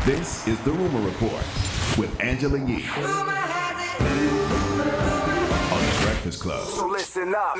This is The Rumor Report with Angela Yee on The Breakfast Club. So listen up.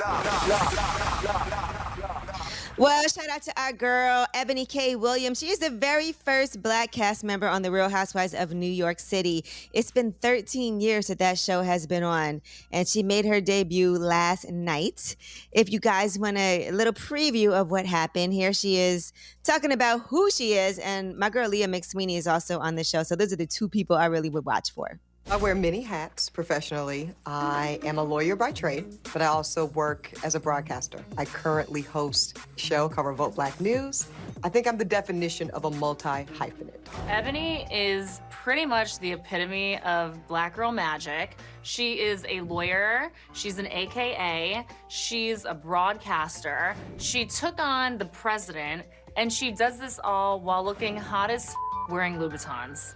Well, shout out to our girl, Ebony K. Williams. She is the very first Black cast member on The Real Housewives of New York City. It's been 13 years that show has been on, and she made her debut last night. If you guys want a little preview of what happened, here she is talking about who she is, and my girl Leah McSweeney is also on the show. So those are the two people I really would watch for. I wear many hats professionally. I am a lawyer by trade, but I also work as a broadcaster. I currently host a show called Vote Black News. I think I'm the definition of a multi-hyphenate. Ebony is pretty much the epitome of Black girl magic. She is a lawyer, she's an AKA, she's a broadcaster. She took on the president, and she does this all while looking hot as wearing Louboutins.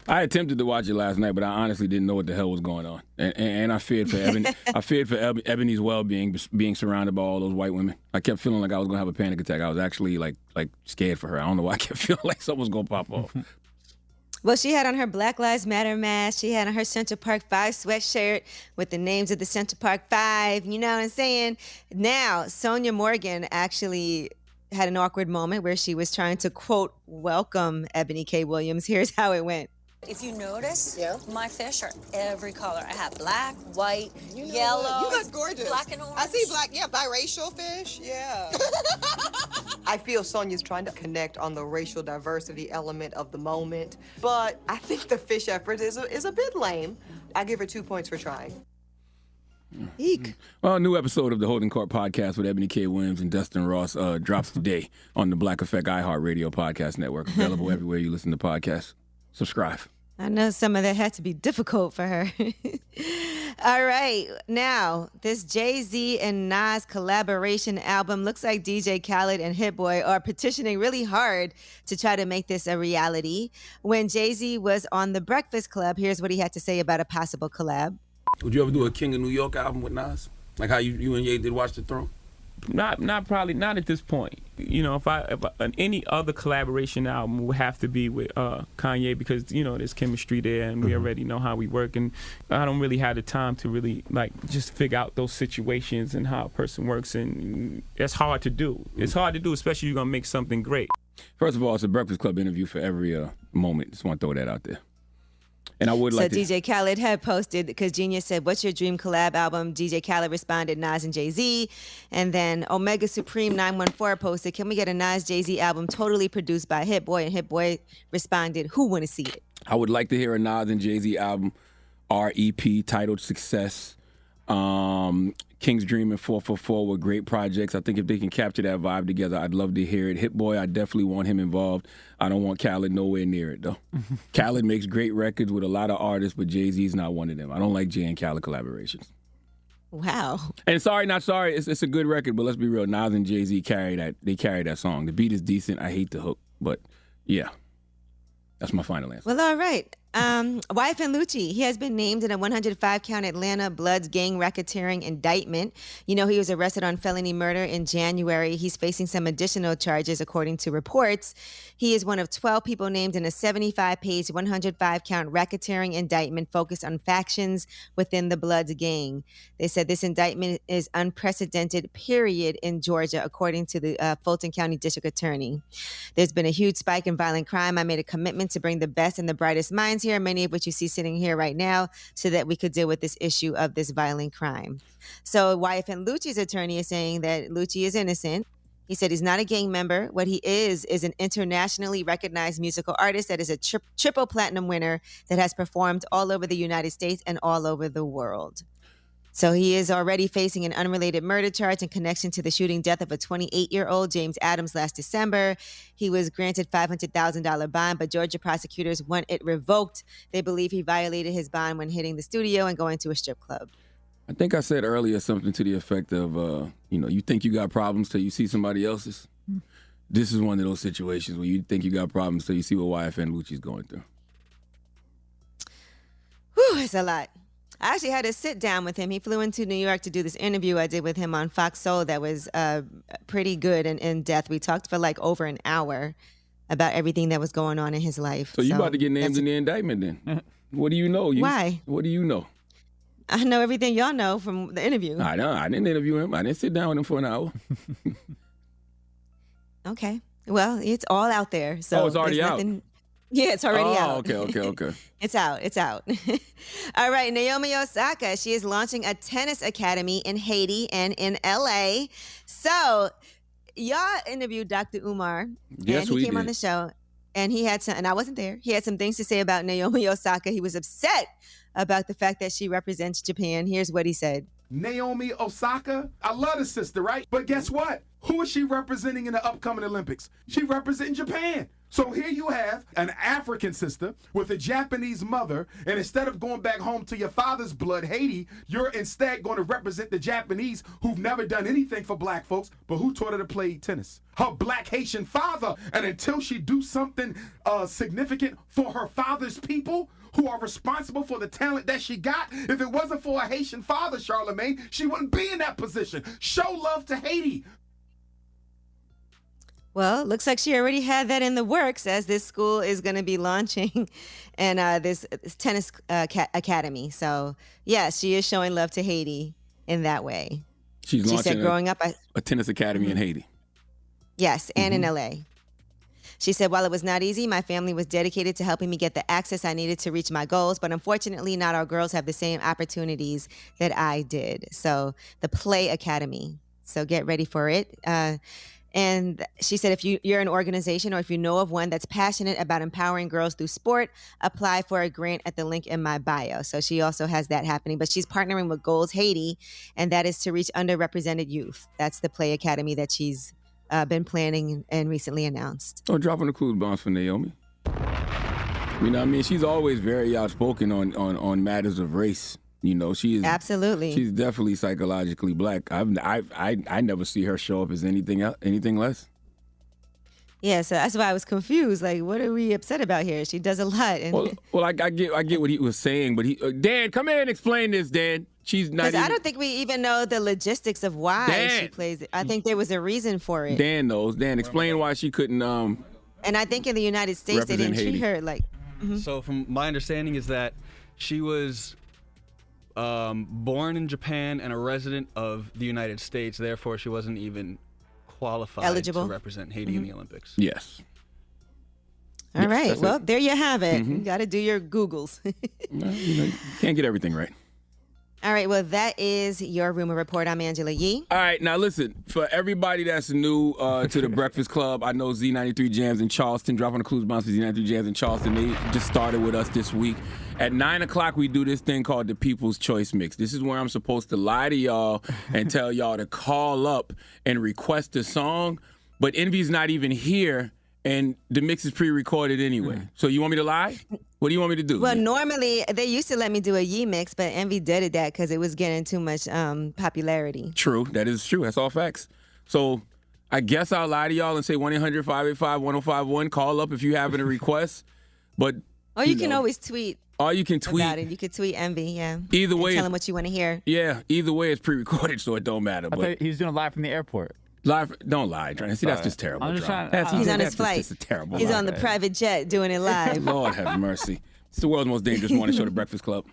I attempted to watch it last night, but I honestly didn't know what the hell was going on, and I feared for Ebony. I feared for Ebony's well-being, being surrounded by all those white women. I kept feeling like I was gonna have a panic attack. I was actually like scared for her. I don't know why I kept feeling like something was gonna pop off. Well, she had on her Black Lives Matter mask. She had on her Central Park 5 sweatshirt with the names of the Central Park 5. You know what I'm saying? Now, Sonia Morgan actually had an awkward moment where she was trying to, quote, welcome Ebony K. Williams. Here's how it went. If you notice, my fish are every color. I have black, white, yellow. You look gorgeous. Black and orange. I see black, biracial fish, I feel Sonia's trying to connect on the racial diversity element of the moment, but I think the fish effort is a bit lame. I give her 2 points for trying. Eek. Well, a new episode of the Holding Court podcast with Ebony K. Williams and Dustin Ross drops today on the Black Effect iHeartRadio podcast network, available everywhere you listen to podcasts. Subscribe. I know some of that had to be difficult for her. All right. Now, this Jay-Z and Nas collaboration album looks like DJ Khaled and Hit Boy are petitioning really hard to try to make this a reality. When Jay-Z was on The Breakfast Club, here's what he had to say about a possible collab. Would you ever do a King of New York album with Nas? Like how you and Ye did Watch the Throne? Not at this point. You know, if any other collaboration album would have to be with Kanye, because you know there's chemistry there and we already know how we work, and I don't really have the time to really just figure out those situations and how a person works, and that's hard to do. It's hard to do, especially if you're gonna make something great. First of all, it's a Breakfast Club interview for every moment. Just want to throw that out there. And I would like to. DJ Khaled had posted, because Genius said, what's your dream collab album? DJ Khaled responded, Nas and Jay-Z. And then Omega Supreme 914 posted, can we get a Nas Jay-Z album totally produced by Hit Boy? And Hit Boy responded, who want to see it? I would like to hear a Nas and Jay-Z album, REP, titled Success. King's Dream and 444 were great projects. I think if they can capture that vibe together, I'd love to hear it. Hit Boy, I definitely want him involved. I don't want Khaled nowhere near it, though. Khaled makes great records with a lot of artists, but Jay-Z's not one of them. I don't like Jay and Khaled collaborations. Wow. And sorry, not sorry. It's a good record, but let's be real. Nas and Jay-Z carry that song. The beat is decent. I hate the hook, but yeah. That's my final answer. Well, all right. YFN Lucci, he has been named in a 105-count Atlanta Bloods gang racketeering indictment. You know, he was arrested on felony murder in January. He's facing some additional charges, according to reports. He is one of 12 people named in a 75-page, 105-count racketeering indictment focused on factions within the Bloods gang. They said this indictment is unprecedented, period, in Georgia, according to the Fulton County District Attorney. There's been a huge spike in violent crime. I made a commitment to bring the best and the brightest minds here, many of which you see sitting here right now, so that we could deal with this issue of this violent crime. So YFN Lucci's attorney is saying that Lucci is innocent. He said he's not a gang member. What he is an internationally recognized musical artist that is a triple platinum winner that has performed all over the United States and all over the world. So he is already facing an unrelated murder charge in connection to the shooting death of a 28-year-old James Adams last December. He was granted $500,000 bond, but Georgia prosecutors want it revoked. They believe he violated his bond when hitting the studio and going to a strip club. I think I said earlier something to the effect of, you think you got problems till you see somebody else's. This is one of those situations where you think you got problems till you see what YFN Lucci's going through. Whew, it's a lot. I actually had to sit down with him. He flew into New York to do this interview I did with him on Fox Soul that was pretty good and in depth. We talked for like over an hour. about everything that was going on in his life. So you about to get named in the indictment then? What do you know? Why? What do you know? I know everything y'all know from the interview. I know. I didn't interview him. I didn't sit down with him for an hour. Okay. Well, it's all out there. So it's already out. Yeah, it's already out. Okay. It's out. All right, Naomi Osaka, she is launching a tennis academy in Haiti and in LA. So, y'all interviewed Dr. Umar. Yes, and we he came did. on the show, and he had some, and I wasn't there. He had some things to say about Naomi Osaka. He was upset about the fact that she represents Japan. Here's what he said. Naomi Osaka, I love the sister, right? But guess what? Who is she representing in the upcoming Olympics? She representing Japan. So here you have an African sister with a Japanese mother, and instead of going back home to your father's blood, Haiti, you're instead going to represent the Japanese who've never done anything for black folks, but who taught her to play tennis. Her black Haitian father, and until she do something significant for her father's people, who are responsible for the talent that she got. If it wasn't for a Haitian father, Charlamagne, she wouldn't be in that position. Show love to Haiti. Well, looks like she already had that in the works, as this school is going to be launching and this tennis academy. So, yeah, she is showing love to Haiti in that way. She said launching growing up, a tennis academy in Haiti. Yes, and in LA. She said, while it was not easy, my family was dedicated to helping me get the access I needed to reach my goals. But unfortunately, not all girls have the same opportunities that I did. So the Play Academy. So get ready for it. And she said, if you're an organization or if you know of one that's passionate about empowering girls through sport, apply for a grant at the link in my bio. So she also has that happening. But she's partnering with Goals Haiti, and that is to reach underrepresented youth. That's the Play Academy that she's been planning and recently announced. Oh, dropping the clues bombs for Naomi. You know what I mean? She's always very outspoken on matters of race. You know, she is absolutely. She's definitely psychologically black. I never see her show up as anything less. Yeah, so that's why I was confused. Like, what are we upset about here? She does a lot. And well, I get what he was saying, but Dan, come here and explain this, Dan. She's not. I don't think we even know the logistics of why she plays it. I think there was a reason for it. Dan knows. Dan, explain why she couldn't. And I think in the United States they didn't treat her like. Mm-hmm. So, from my understanding, is that she was born in Japan and a resident of the United States. Therefore, she wasn't even qualified to represent Haiti in the Olympics. Yes. All right. Well, there you have it. You got to do your Googles. You can't get everything right. All right. Well, that is your rumor report. I'm Angela Yee. All right. Now, listen, for everybody that's new to the Breakfast Club, I know Z93 Jams in Charleston, dropping the clues bombs for Z93 Jams in Charleston. They just started with us this week. At 9 o'clock, we do this thing called the People's Choice Mix. This is where I'm supposed to lie to y'all and tell y'all to call up and request a song, but Envy's not even here, and the mix is pre-recorded anyway. So you want me to lie? What do you want me to do? Well, normally they used to let me do a Yee mix, but Envy did that because it was getting too much popularity. True. That is true. That's all facts. So I guess I'll lie to y'all and say 1-800-585-1051. Call up if you have a request. But or you can always tweet. Or you can tweet. About it. You could tweet Envy, yeah. Either way. Tell him what you want to hear. Yeah, either way it's pre-recorded, so it don't matter. I thought he was doing live from the airport. Live? Don't lie. See, that's just terrible. I'm just trying. He's on his flight. That's just a terrible. He's on the private jet doing it live. Lord have mercy. It's the world's most dangerous morning show, The Breakfast Club.